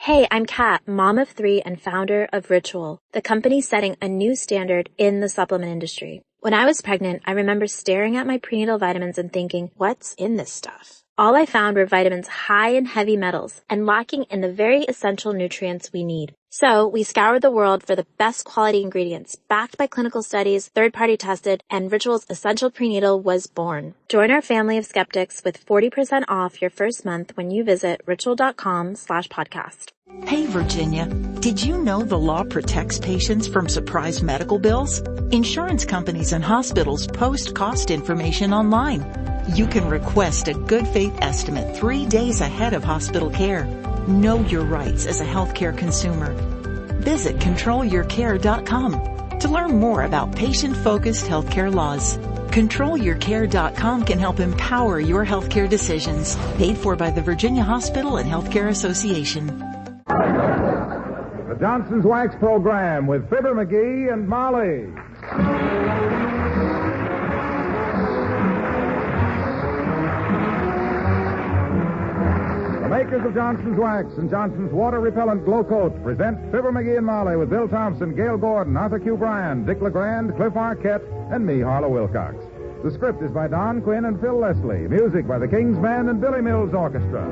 Hey, I'm Kat, mom of 3 and founder of Ritual, the company setting a new standard in the supplement industry. When I was pregnant, I remember staring at my prenatal vitamins and thinking, what's in this stuff? All I found were vitamins high in heavy metals and lacking in the very essential nutrients we need. So we scoured the world for the best quality ingredients, backed by clinical studies, third-party tested, and Ritual's Essential Prenatal was born. Join our family of skeptics with 40% off your first month when you visit ritual.com/podcast. Hey, Virginia, did you know the law protects patients from surprise medical bills? Insurance companies and hospitals post cost information online. You can request a good faith estimate 3 days ahead of hospital care. Know your rights as a healthcare consumer. Visit controlyourcare.com to learn more about patient-focused healthcare laws. ControlYourCare.com can help empower your healthcare decisions. Paid for by the Virginia Hospital and Healthcare Association. The Johnson's Wax Program with Fibber McGee and Molly. The makers of Johnson's Wax and Johnson's Water Repellent Glow Coat present Fibber McGee and Molly with Bill Thompson, Gail Gordon, Arthur Q. Bryan, Dick LeGrand, Cliff Arquette, and me, Harlow Wilcox. The script is by Don Quinn and Phil Leslie. Music by the King's Band and Billy Mills Orchestra.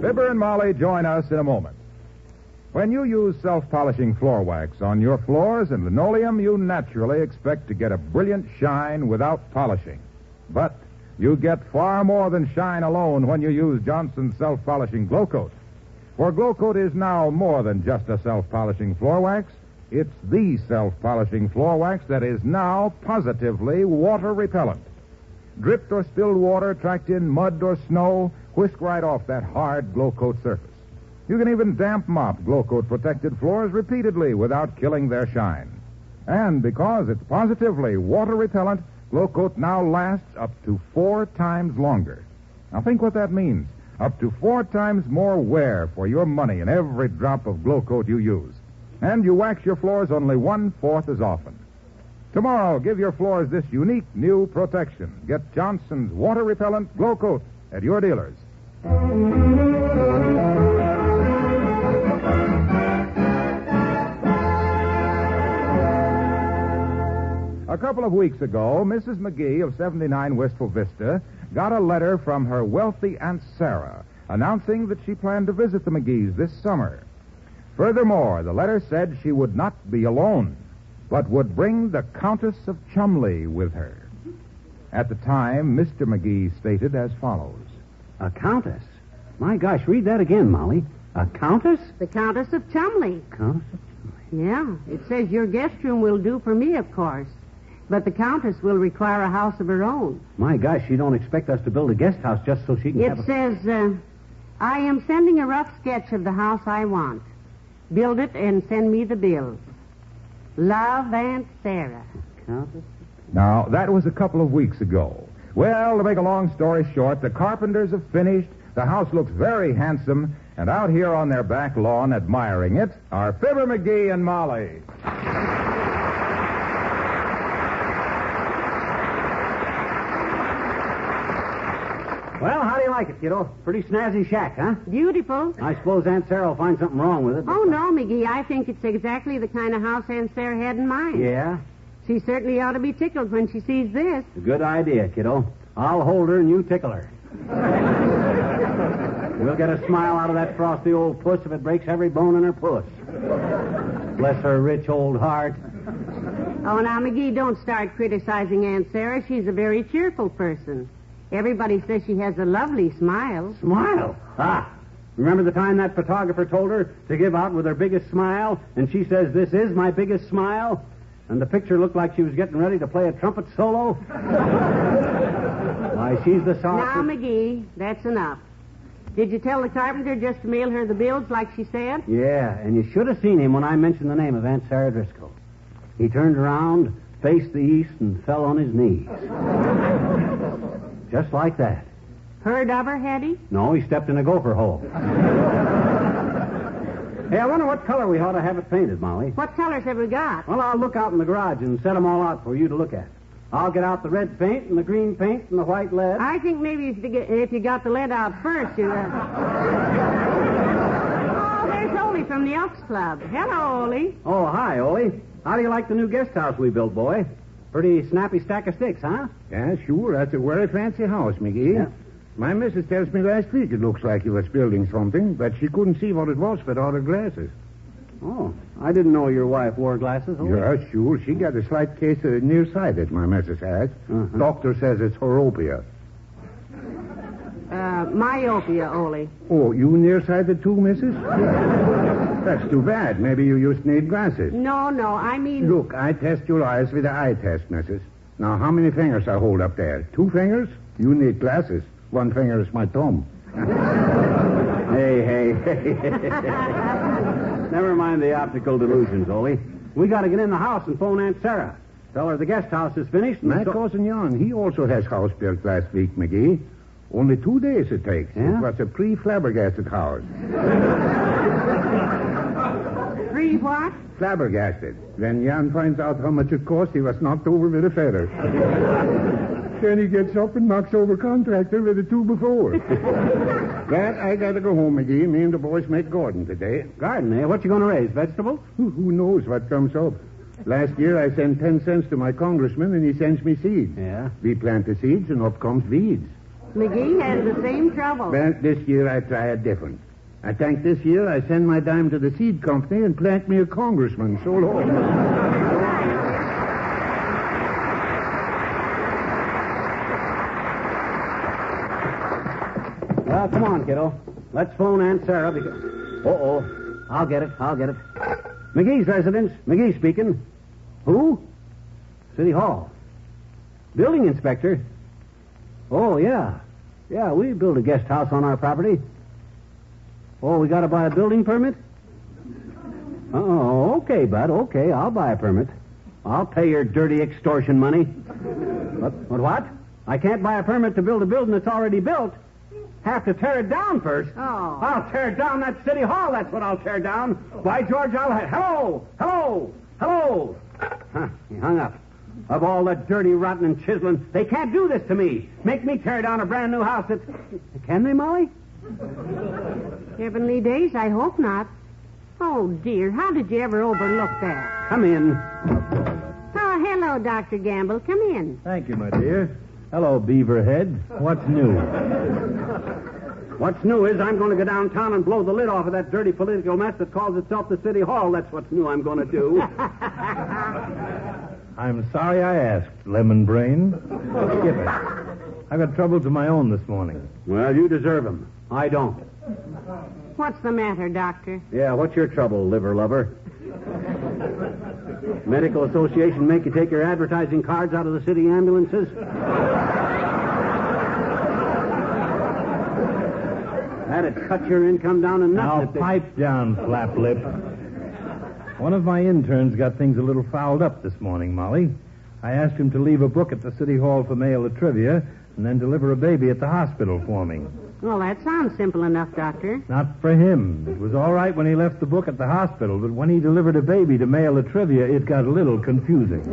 Fibber and Molly join us in a moment. When you use self-polishing floor wax on your floors and linoleum, you naturally expect to get a brilliant shine without polishing. But you get far more than shine alone when you use Johnson's self-polishing Glow Coat. For Glow Coat is now more than just a self-polishing floor wax. It's the self-polishing floor wax that is now positively water repellent. Dripped or spilled water tracked in mud or snow whisk right off that hard Glow Coat surface. You can even damp mop Glow Coat protected floors repeatedly without killing their shine. And because it's positively water repellent, Glow Coat now lasts up to 4 times longer. Now think what that means. Up to 4 times more wear for your money in every drop of Glow Coat you use. And you wax your floors only 1/4 as often. Tomorrow, give your floors this unique new protection. Get Johnson's Water Repellent Glow Coat at your dealers. A couple of weeks ago, Mrs. McGee of 79 Wistful Vista got a letter from her wealthy Aunt Sarah announcing that she planned to visit the McGees this summer. Furthermore, the letter said she would not be alone, but would bring the Countess of Chumley with her. At the time, Mr. McGee stated as follows. A countess? My gosh, read that again, Molly. A countess? The Countess of Chumley. Countess of Chumley. Yeah, it says your guest room will do for me, of course. But the Countess will require a house of her own. My gosh, you don't expect us to build a guest house just so she can have It says, I am sending a rough sketch of the house I want. Build it and send me the bills. Love, Aunt Sarah. Countess? Now, that was a couple of weeks ago. Well, to make a long story short, the carpenters have finished, the house looks very handsome, and out here on their back lawn admiring it are Fibber McGee and Molly. Well, how do you like it, kiddo? Pretty snazzy shack, huh? Beautiful. I suppose Aunt Sarah will find something wrong with it. Oh, no, McGee. I think it's exactly the kind of house Aunt Sarah had in mind. Yeah? She certainly ought to be tickled when she sees this. Good idea, kiddo. I'll hold her and you tickle her. We'll get a smile out of that frosty old puss if it breaks every bone in her puss. Bless her rich old heart. Oh, now, McGee, don't start criticizing Aunt Sarah. She's a very cheerful person. Everybody says she has a lovely smile. Smile? Ah. Remember the time that photographer told her to give out with her biggest smile, and she says, "This is my biggest smile"? And the picture looked like she was getting ready to play a trumpet solo? Why, she's the soft... Now, McGee, that's enough. Did you tell the carpenter just to mail her the bills like she said? Yeah, and you should have seen him when I mentioned the name of Aunt Sarah Driscoll. He turned around, faced the east, and fell on his knees. Just like that. Heard of her, had he? No, he stepped in a gopher hole. Hey, I wonder what color we ought to have it painted, Molly. What colors have we got? Well, I'll look out in the garage and set them all out for you to look at. I'll get out the red paint and the green paint and the white lead. I think maybe if you got the lead out first, you... Oh, there's Ole from the Elks Club. Hello, Ole. Oh, hi, Ole. How do you like the new guest house we built, boy? Pretty snappy stack of sticks, huh? Yeah, sure. That's a very fancy house, McGee. Yeah. My missus tells me last week it looks like you was building something, but she couldn't see what it was without her glasses. Oh, I didn't know your wife wore glasses, Ole. Yeah, sure. She got a slight case of nearsighted, my missus has. Uh-huh. Doctor says it's horopia. Myopia, Ole. Oh, you nearsighted too, missus? That's too bad. Maybe you used to need glasses. No, I mean... Look, I test your eyes with the eye test, missus. Now, how many fingers I hold up there? 2 fingers? You need glasses. 1 finger is my thumb. Hey. Never mind the optical delusions, Ole. We got to get in the house and phone Aunt Sarah. Tell her the guest house is finished. My cousin Jan, he also has house built last week, McGee. Only 2 days it takes. Yeah? It was a pre-flabbergasted house. Free what? Flabbergasted. When Jan finds out how much it cost, he was knocked over with a feather. Then he gets up and knocks over contractor with the 2 before. But I got to go home, McGee. Me and the boys make garden today. Garden, eh? What you going to raise? Vegetables? Who knows what comes up? Last year I sent 10 cents to my congressman, and he sends me seeds. Yeah? We plant the seeds, and up comes weeds. McGee has the same trouble. Well, this year I try it different. I think this year I send my dime to the seed company and plant me a congressman. So long. Well, come on, kiddo. Let's phone Aunt Sarah because... Uh-oh. I'll get it. McGee's residence. McGee speaking. Who? City Hall. Building inspector. Oh, yeah. Yeah, we built a guest house on our property. Oh, we got to buy a building permit? Oh, okay, bud. Okay, I'll buy a permit. I'll pay your dirty extortion money. What? I can't buy a permit to build a building that's already built. Have to tear it down first. Oh. I'll tear down that city hall. That's what I'll tear down. By George, I'll... Hello. Huh, he hung up. Of all the dirty, rotten, and chiseling, they can't do this to me. Make me tear down a brand new house that's... Can they, Molly? Heavenly days, I hope not. Oh, dear, how did you ever overlook that? Come in. Oh, hello, Dr. Gamble. Come in. Thank you, my dear. Hello, Beaverhead. What's new? What's new is I'm going to go downtown and blow the lid off of that dirty political mess that calls itself the City Hall. That's what's new I'm going to do. I'm sorry I asked, Lemon Brain. Skip it. I've got troubles of my own this morning. Well, you deserve them. I don't. What's the matter, Doctor? Yeah, what's your trouble, liver lover? Medical Association make you take your advertising cards out of the city ambulances? That'd cut your income down to Now, nothing. pipe down, flap lip. One of my interns got things a little fouled up this morning, Molly. I asked him to leave a book at the City Hall for mail at trivia and then deliver a baby at the hospital for me. Well, that sounds simple enough, Doctor. Not for him. It was all right when he left the book at the hospital, but when he delivered a baby to mail at trivia, it got a little confusing.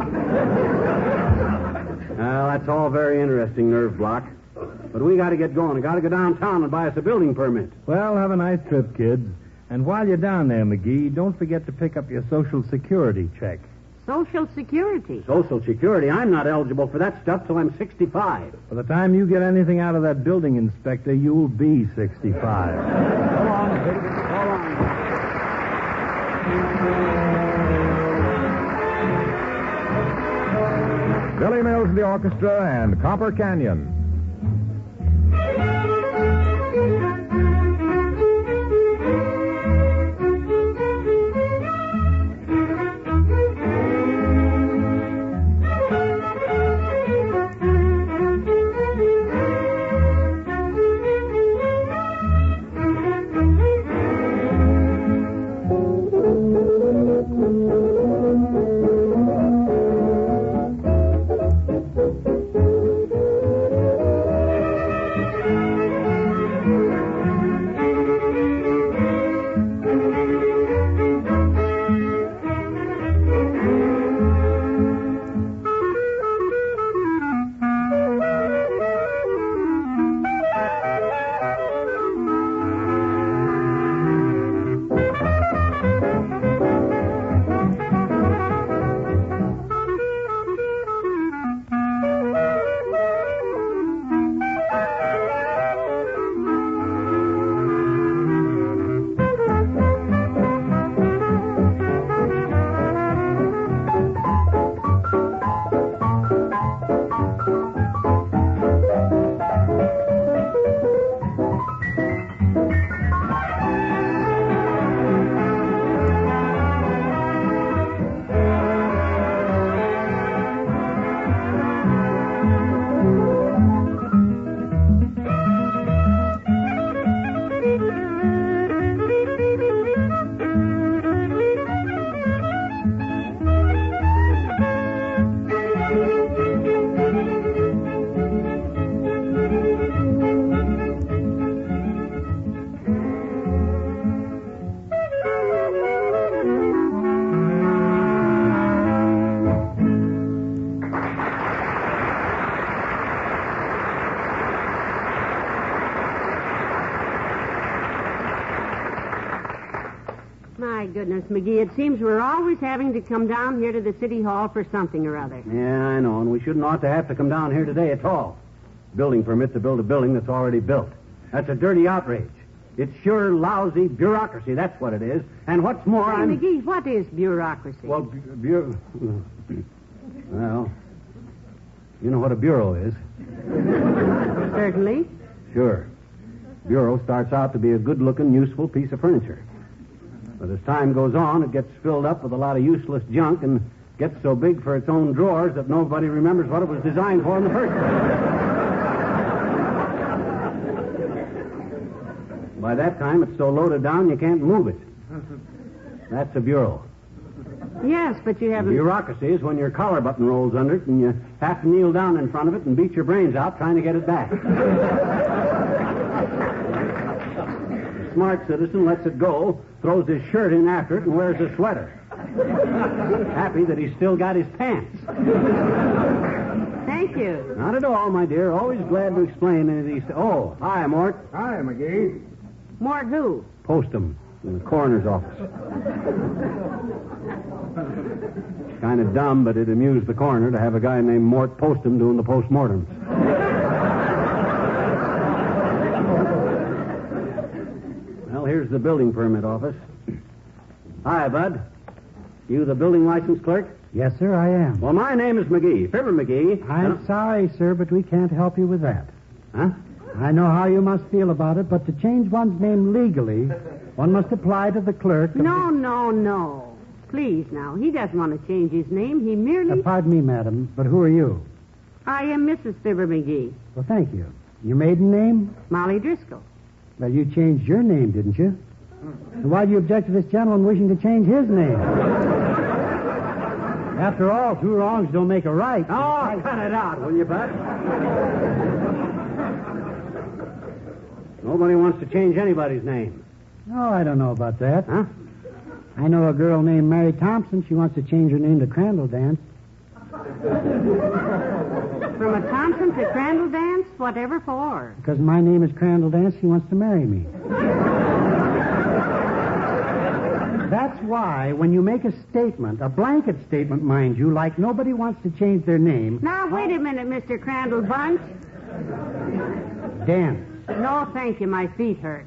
Well, that's all very interesting, nerve block. But we got to get going. I got to go downtown and buy us a building permit. Well, have a nice trip, kids. And while you're down there, McGee, don't forget to pick up your Social Security check. Social Security. Social Security? I'm not eligible for that stuff till I'm 65. By the time you get anything out of that building inspector, you'll be 65. Go on, kid. Go on. Billy Mills and the orchestra and Copper Canyon. goodness, McGee, it seems we're always having to come down here to the city hall for something or other. Yeah, I know, and we shouldn't ought to have to come down here today at all. Building permit to build a building that's already built. That's a dirty outrage. It's sure lousy bureaucracy, that's what it is. And what's more, Hey, McGee, what is bureaucracy? Well, well, you know what a bureau is. Certainly. Sure. Bureau starts out to be a good-looking, useful piece of furniture. But as time goes on, it gets filled up with a lot of useless junk and gets so big for its own drawers that nobody remembers what it was designed for in the first place. By that time, it's so loaded down you can't move it. That's a bureau. Yes, but you haven't... Bureaucracy is when your collar button rolls under it and you have to kneel down in front of it and beat your brains out trying to get it back. The smart citizen lets it go, throws his shirt in after it, and wears a sweater. Happy that he's still got his pants. Thank you. Not at all, my dear. Always glad to explain any of these... Oh, hi, Mort. Hi, McGee. Mort who? Postum in the coroner's office. Kind of dumb, but it amused the coroner to have a guy named Mort Postum doing the postmortems. Well, here's the building permit office. Hi, Bud. You the building license clerk? Yes, sir, I am. Well, my name is McGee, Fibber McGee. I'm sorry, sir, but we can't help you with that. Huh? I know how you must feel about it, but to change one's name legally, one must apply to the clerk. No. Please, now. He doesn't want to change his name. He merely... Pardon me, madam, but who are you? I am Mrs. Fibber McGee. Well, thank you. Your maiden name? Molly Driscoll. Well, you changed your name, didn't you? And why do you object to this gentleman wishing to change his name? After all, two wrongs don't make a right. Oh, cut it out, will you, Bud? Nobody wants to change anybody's name. Oh, I don't know about that. Huh? I know a girl named Mary Thompson. She wants to change her name to Crandall Dance. From a Thompson to Crandall Dance? Whatever for? Because my name is Crandall Dance, she wants to marry me. That's why when you make a statement, a blanket statement, mind you, like nobody wants to change their name... Now, wait a minute, Mr. Crandall Bunch. Dance. No, thank you. My feet hurt.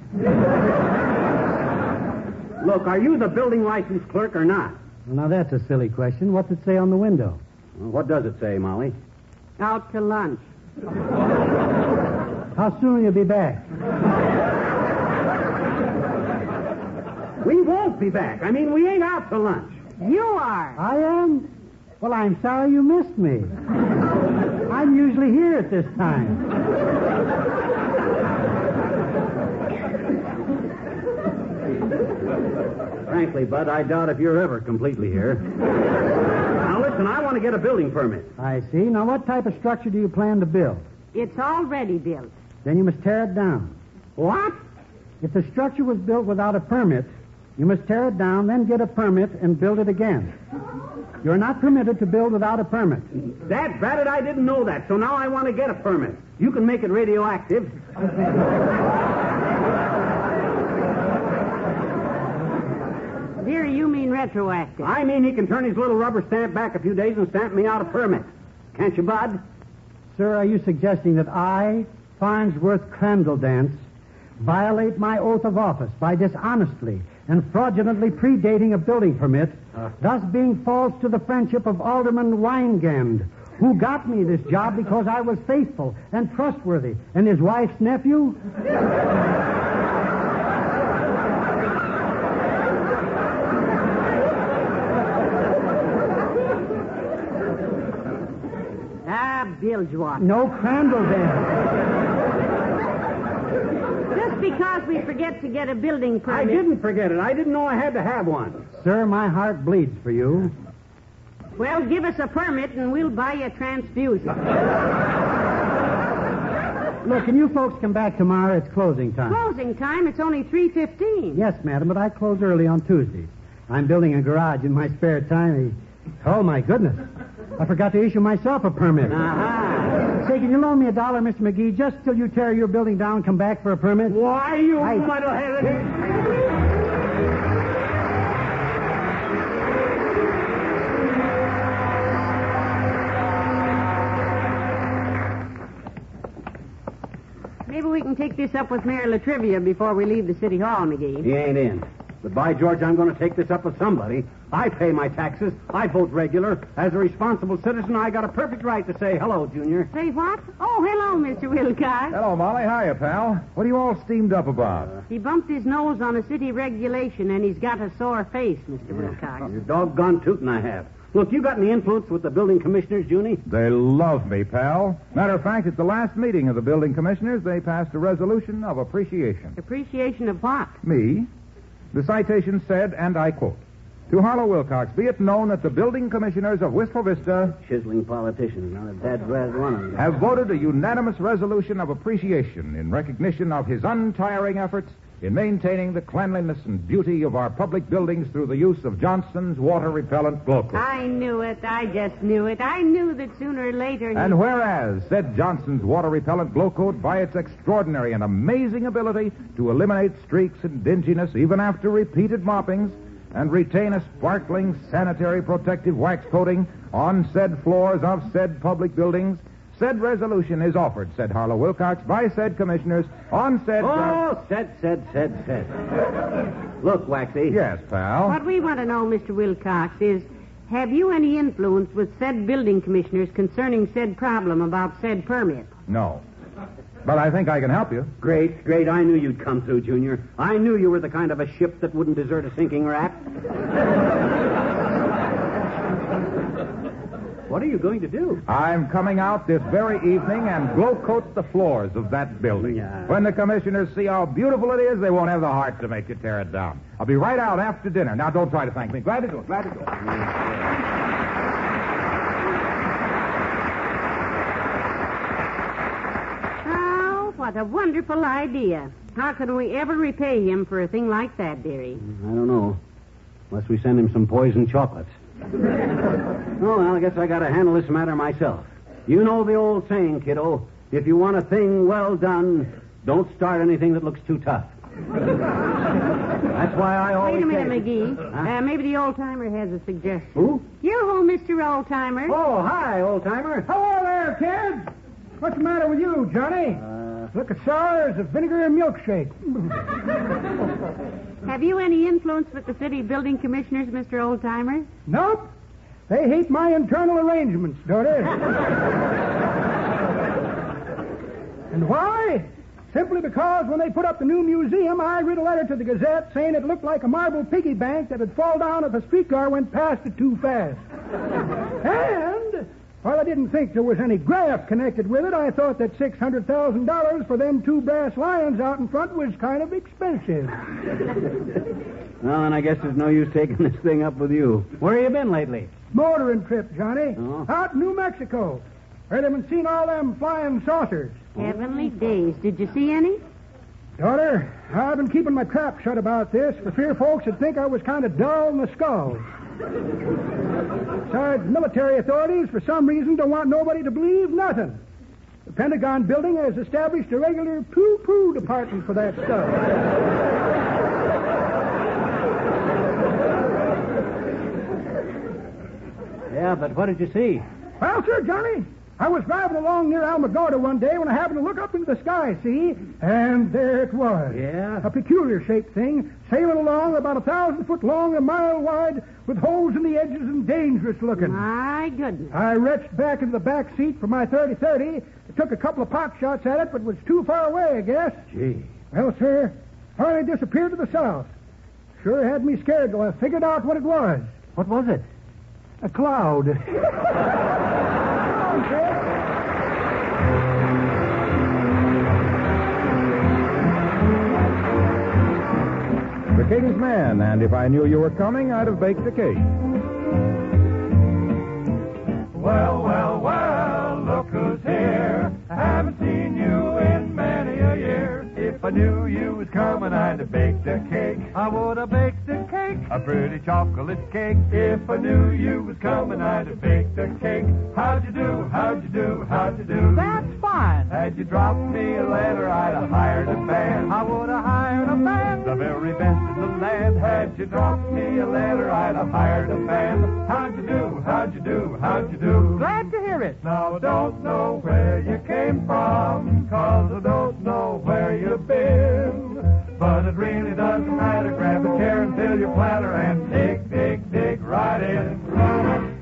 Look, are you the building license clerk or not? Well, now, that's a silly question. What's it say on the window? Well, what does it say, Molly? Out to lunch. How soon will you be back? We won't be back. I mean, we ain't out to lunch. You are. I am? Well, I'm sorry you missed me. I'm usually here at this time. Frankly, Bud, I doubt if you're ever completely here. Now, listen, I want to get a building permit. I see. Now, what type of structure do you plan to build? It's already built. Then you must tear it down. What? If the structure was built without a permit, you must tear it down, then get a permit and build it again. You're not permitted to build without a permit. Dad, Braddock, I didn't know that, so now I want to get a permit. You can make it radioactive. Dear, you mean retroactive. I mean he can turn his little rubber stamp back a few days and stamp me out a permit. Can't you, Bud? Sir, are you suggesting that I, Farnsworth Crandall Dance, violate my oath of office by dishonestly and fraudulently predating a building permit, thus being false to the friendship of Alderman Weingand, who got me this job because I was faithful and trustworthy, and his wife's nephew? Bilgewater. No Crandall Dance. Just because we forget to get a building permit. I didn't forget it. I didn't know I had to have one. Sir, my heart bleeds for you. Well, give us a permit and we'll buy you a transfusion. Look, can you folks come back tomorrow? It's closing time. Closing time? It's only 3:15. Yes, madam, but I close early on Tuesdays. I'm building a garage in my spare time. Oh, my goodness. I forgot to issue myself a permit. Uh-huh. Say, can you loan me $1, Mr. McGee, just till you tear your building down and come back for a permit? Why, you muddleheaded... we can take this up with Mayor Latrivia before we leave the city hall, McGee. He ain't in. But by George, I'm going to take this up with somebody. I pay my taxes. I vote regular. As a responsible citizen, I got a perfect right to say hello, Junior. Say what? Oh, hello, Mr. Wilcox. Hello, Molly. Hiya, pal. What are you all steamed up about? He bumped his nose on a city regulation, and he's got a sore face, Mr. Wilcox. You're doggone tootin' I have. Look, you got any influence with the building commissioners, Junie? They love me, pal. Matter of fact, at the last meeting of the building commissioners, they passed a resolution of appreciation. Appreciation of what? Me. The citation said, and I quote, "To Harlow Wilcox, be it known that the building commissioners of Wistful Vista Chiseling politicians, not a dead red one of them. have voted a unanimous resolution of appreciation in recognition of his untiring efforts in maintaining the cleanliness and beauty of our public buildings through the use of Johnson's water-repellent glow coat." I knew it. I just knew it. I knew that sooner or later he... And whereas said Johnson's water-repellent glow coat, by its extraordinary and amazing ability to eliminate streaks and dinginess even after repeated moppings, and retain a sparkling sanitary protective wax coating on said floors of said public buildings, said resolution is offered, said Harlow Wilcox, by said commissioners on said... said. Look, Waxy. Yes, pal. What we want to know, Mr. Wilcox, is have you any influence with said building commissioners concerning said problem about said permit? No. But I think I can help you. Great. I knew you'd come through, Junior. I knew you were the kind of a ship that wouldn't desert a sinking rat. What are you going to do? I'm coming out this very evening and glow coat the floors of that building. Yeah. When the commissioners see how beautiful it is, they won't have the heart to make you tear it down. I'll be right out after dinner. Now, don't try to thank me. Glad to do it. Oh, what a wonderful idea. How can we ever repay him for a thing like that, dearie? I don't know. Unless we send him some poison chocolates. Oh, well, I guess I got to handle this matter myself. You know the old saying, kiddo. If you want a thing well done, don't start anything that looks too tough. That's why I always Wait a minute, say... McGee. Huh? Maybe the old-timer has a suggestion. Who? Yoo-hoo, Mr. Old-timer. Oh, hi, old-timer. Hello there, kids. What's the matter with you, Johnny? Look as sour as a vinegar and milkshake. Have you any influence with the city building commissioners, Mr. Old-timer? Nope. They hate my internal arrangements, daughter. And why? Simply because when they put up the new museum, I read a letter to the Gazette saying it looked like a marble piggy bank that would fall down if a streetcar went past it too fast. And while I didn't think there was any graft connected with it, I thought that $600,000 for them two brass lions out in front was kind of expensive. Well, then I guess there's no use taking this thing up with you. Where have you been lately? Motoring trip, Johnny. Oh. Out in New Mexico. Where they haven't seen all them flying saucers. Heavenly days. Did you see any? Daughter, I've been keeping my trap shut about this for fear folks would think I was kind of dull in the skull. Besides, military authorities, for some reason, don't want nobody to believe nothing. The Pentagon building has established a regular poo-poo department for that stuff. Yeah, but what did you see? Well, sir, Johnny, I was driving along near Alamogordo one day when I happened to look up into the sky, see? And there it was. Yeah? A peculiar-shaped thing, sailing along about 1,000 foot long and a mile wide, with holes in the edges and dangerous looking. My goodness. I reached back into the back seat for my 30-30. I took a couple of pot shots at it, but was too far away, I guess. Gee. Well, sir, finally disappeared to the south. Sure had me scared till I figured out what it was. What was it? A cloud. The King's Man, and if I knew you were coming, I'd have baked a cake. Well, look who's here. I haven't seen you in many a year. If I knew you was coming, I'd have baked a cake. I would have baked a cake, a pretty chocolate cake. If I knew you was coming, I'd have baked a cake. How'd you do? That's fine. Had you dropped me a letter, I'd have hired a band. I would have hired a band. The very best in the land. Had you dropped me a letter, I'd have hired a band. How'd you do? Glad to hear it. Now I don't know where you came from, 'cause I don't know where have been. But it really doesn't matter. Grab a chair and fill your platter and dig, dig, dig right in.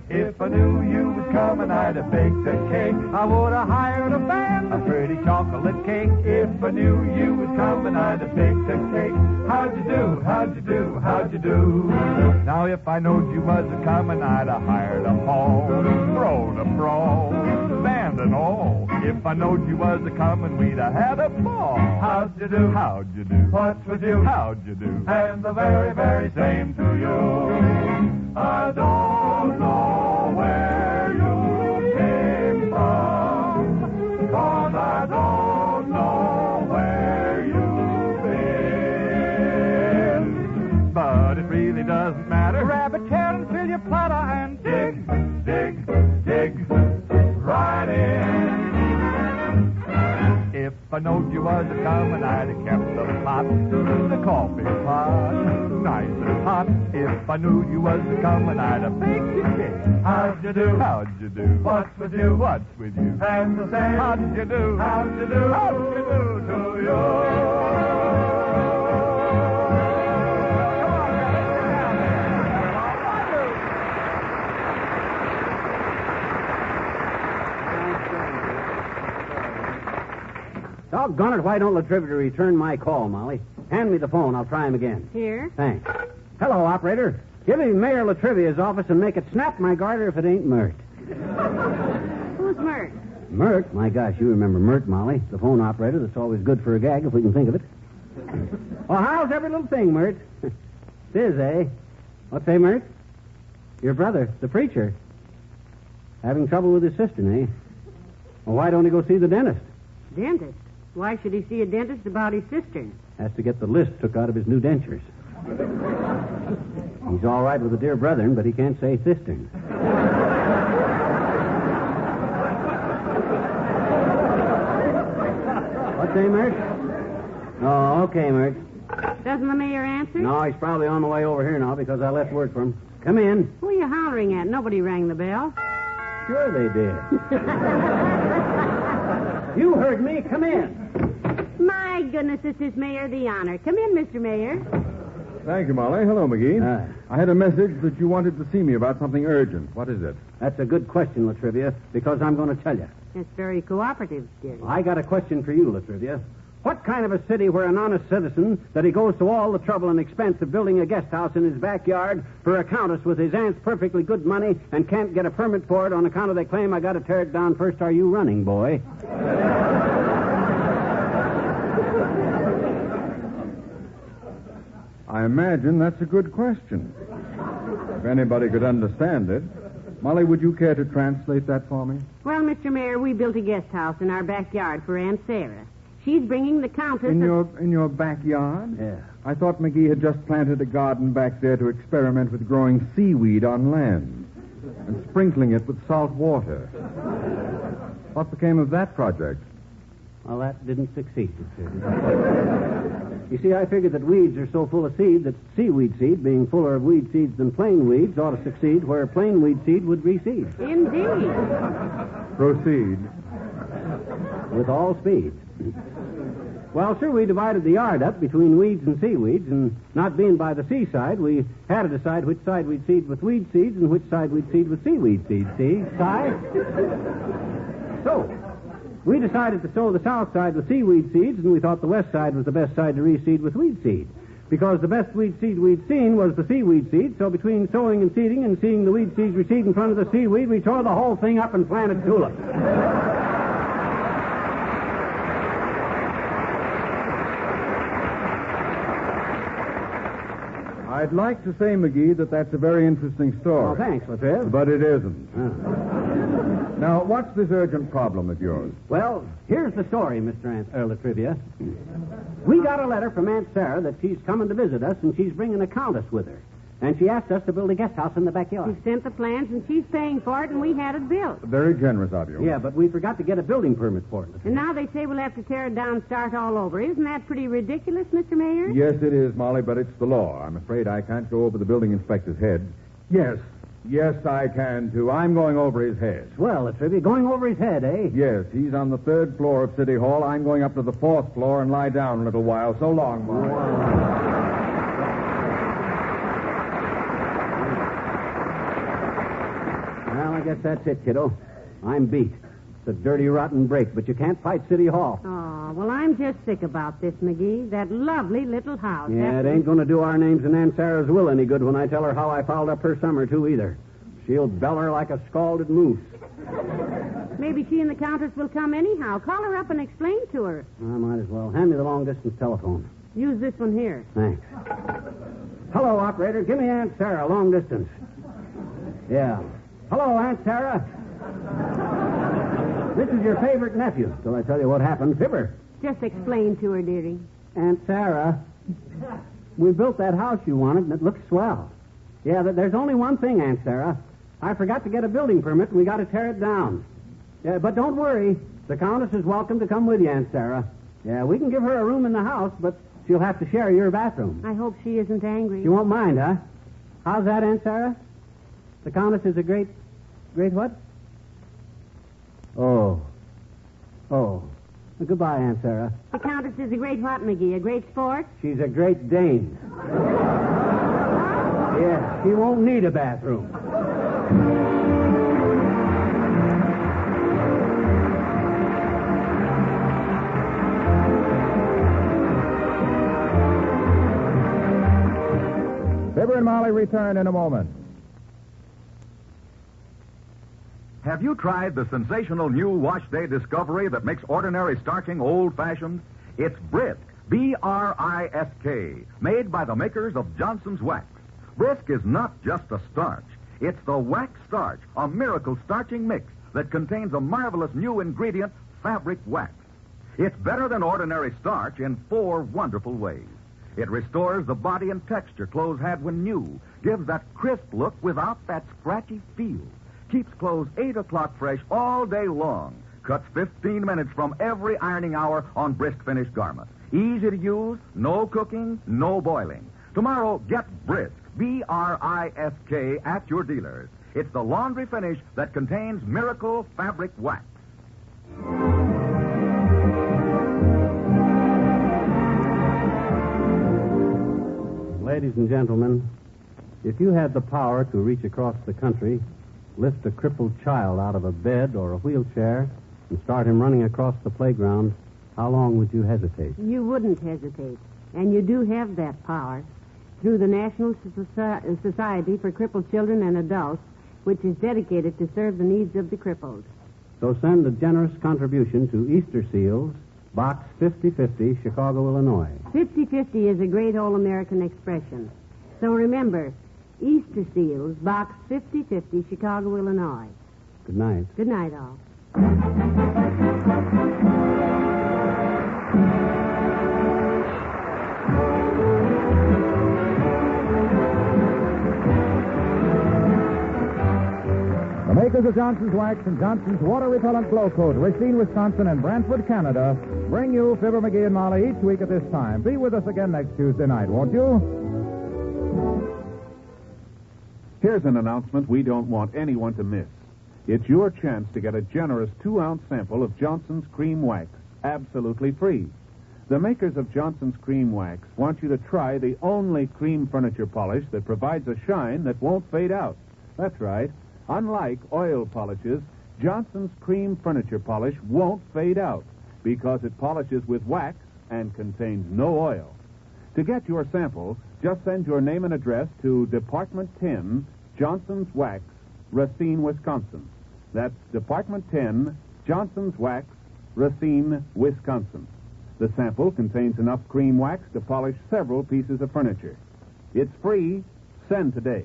If I knew you was coming, I'd have baked a cake. I would have hired a band, a pretty chocolate cake. If I knew you was coming, I'd have baked a cake. How'd you do? How'd you do? How'd you do? Now if I knowed you was a coming, I'd have hired a hall, thrown a brawl, band and all. If I knowed you was a coming, we'd have had a ball. How'd you do? How'd you do? What would you? How'd you do? And the very, very same to you. I don't know where you came from, 'cause I don't know where you've been. But it really doesn't matter. Grab a chair and fill your platter and dig, dig, dig right in. If I knowed you was a comin', I'd have kept the pot, the coffee pot, nice and hot. If I knew you was a comin', I'd have baked your cake. How'd you do? How'd you do? What's with you? What's with you? And the same. How'd you do? How'd you do? How'd you do to you? Doggone it, why don't Latrivia return my call, Molly? Hand me the phone. I'll try him again. Here. Thanks. Hello, operator. Give me Mayor Latrivia's office and make it snap my garter if it ain't Mert. Who's Mert? Mert? My gosh, you remember Mert, Molly. The phone operator that's always good for a gag if we can think of it. Oh, how's every little thing, Mert? Fizz, eh? What's say, Mert? Your brother, the preacher. Having trouble with his sister, eh? Well, why don't he go see the dentist? Dentist? Why should he see a dentist about his sister? Has to get the list took out of his new dentures. He's all right with the dear brethren, but he can't say cistern. What's say, Mert? Oh, okay, Mert. Doesn't the mayor answer? No, he's probably on the way over here now because I left word for him. Come in. Who are you hollering at? Nobody rang the bell. Sure they did. You heard me. Come in. My goodness, this is Mayor the Honor. Come in, Mr. Mayor. Thank you, Molly. Hello, McGee. I had a message that you wanted to see me about something urgent. What is it? That's a good question, Latrivia, because I'm going to tell you. It's very cooperative, dearie. I got a question for you, Latrivia. What kind of a city where an honest citizen that he goes to all the trouble and expense of building a guest house in his backyard for a countess with his aunt's perfectly good money and can't get a permit for it on account of they claim I got to tear it down first? Are you running, boy? I imagine that's a good question. If anybody could understand it. Molly, would you care to translate that for me? Well, Mr. Mayor, we built a guest house in our backyard for Aunt Sarah. She's bringing the countess... In your backyard? Yeah. I thought McGee had just planted a garden back there to experiment with growing seaweed on land and sprinkling it with salt water. What became of that project? Well, that didn't succeed. You see, I figured that weeds are so full of seed that seaweed seed, being fuller of weed seeds than plain weeds, ought to succeed where plain weed seed would reseed. Indeed. Proceed. With all speed. Well, sir, we divided the yard up between weeds and seaweeds, and not being by the seaside, we had to decide which side we'd seed with weed seeds and which side we'd seed with seaweed seeds, see? Side? So, we decided to sow the south side with seaweed seeds, and we thought the west side was the best side to reseed with weed seed. Because the best weed seed we'd seen was the seaweed seed, so between sowing and seeding and seeing the weed seeds reseed in front of the seaweed, we tore the whole thing up and planted tulips. I'd like to say, McGee, that that's a very interesting story. Oh, thanks, Latriv. But it isn't. Now, what's this urgent problem of yours? Well, here's the story, Mr. Latrivia. We got a letter from Aunt Sarah that she's coming to visit us, and she's bringing a countess with her. And she asked us to build a guest house in the backyard. She sent the plans, and she's paying for it, and we had it built. Very generous of you. Yeah, but we forgot to get a building permit for it. And now they say we'll have to tear it down and start all over. Isn't that pretty ridiculous, Mr. Mayor? Yes, it is, Molly, but it's the law. I'm afraid I can't go over the building inspector's head. Yes, Yes, I can, too. I'm going over his head. Well, Trivia, going over his head, eh? Yes, he's on the 3rd floor of City Hall. I'm going up to the 4th floor and lie down a little while. So long, Molly. Well, I guess that's it, kiddo. I'm beat. It's a dirty, rotten break, but you can't fight City Hall. Oh, well, I'm just sick about this, McGee. That lovely little house. Yeah, it ain't going to do our names in Aunt Sarah's will any good when I tell her how I fouled up her summer, too, either. She'll beller like a scalded moose. Maybe she and the Countess will come anyhow. Call her up and explain to her. I might as well. Hand me the long-distance telephone. Use this one here. Thanks. Hello, operator. Give me Aunt Sarah, long distance. Yeah. Hello, Aunt Sarah. This is your favorite nephew. Till I tell you what happened. Fibber. Just explain to her, dearie. Aunt Sarah, we built that house you wanted, and it looks swell. Yeah, there's only one thing, Aunt Sarah. I forgot to get a building permit, and we got to tear it down. Yeah, but don't worry. The Countess is welcome to come with you, Aunt Sarah. Yeah, we can give her a room in the house, but she'll have to share your bathroom. I hope she isn't angry. She won't mind, huh? How's that, Aunt Sarah? The Countess is a great what? Oh. Goodbye, Aunt Sarah. The Countess is a great what, McGee? A great sport? She's a great Dane. Yeah, she won't need a bathroom. Fibber and Molly return in a moment. Have you tried the sensational new wash day discovery that makes ordinary starching old-fashioned? It's Brisk, B-R-I-S-K, made by the makers of Johnson's Wax. Brisk is not just a starch. It's the wax starch, a miracle starching mix that contains a marvelous new ingredient, fabric wax. It's better than ordinary starch in 4 wonderful ways. It restores the body and texture clothes had when new, gives that crisp look without that scratchy feel, keeps clothes 8 o'clock fresh all day long, cuts 15 minutes from every ironing hour on Brisk Finish garments. Easy to use, no cooking, no boiling. Tomorrow, get Brisk, B-R-I-S-K, at your dealers. It's the laundry finish that contains miracle fabric wax. Ladies and gentlemen, if you had the power to reach across the country, lift a crippled child out of a bed or a wheelchair, and start him running across the playground, how long would you hesitate? You wouldn't hesitate. And you do have that power through the National Society for Crippled Children and Adults, which is dedicated to serve the needs of the crippled. So send a generous contribution to Easter Seals, Box 5050, Chicago, Illinois. 50-50 is a great all-American expression. So remember, Easter Seals, Box 5050, Chicago, Illinois. Good night. Good night, all. The makers of Johnson's Wax and Johnson's Water Repellent Glow Coat, Racine, Wisconsin, and Brantford, Canada, bring you Fibber McGee and Molly each week at this time. Be with us again next Tuesday night, won't you? Here's an announcement we don't want anyone to miss. It's your chance to get a generous 2-ounce sample of Johnson's Cream Wax, absolutely free. The makers of Johnson's Cream Wax want you to try the only cream furniture polish that provides a shine that won't fade out. That's right. Unlike oil polishes, Johnson's Cream Furniture Polish won't fade out because it polishes with wax and contains no oil. To get your sample, just send your name and address to Department 10, Johnson's Wax, Racine, Wisconsin. That's Department 10, Johnson's Wax, Racine, Wisconsin. The sample contains enough cream wax to polish several pieces of furniture. It's free. Send today.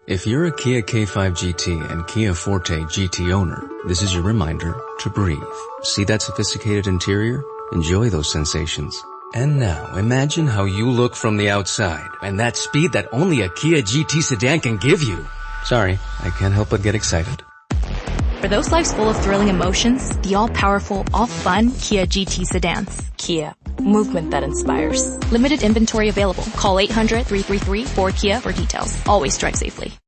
If you're a Kia K5 GT and Kia Forte GT owner, this is your reminder to breathe. See that sophisticated interior? Enjoy those sensations. And now, imagine how you look from the outside and that speed that only a Kia GT sedan can give you. Sorry, I can't help but get excited. For those lives full of thrilling emotions, the all-powerful, all-fun Kia GT sedans. Kia. Movement that inspires. Limited inventory available. Call 800-333-4KIA for details. Always drive safely.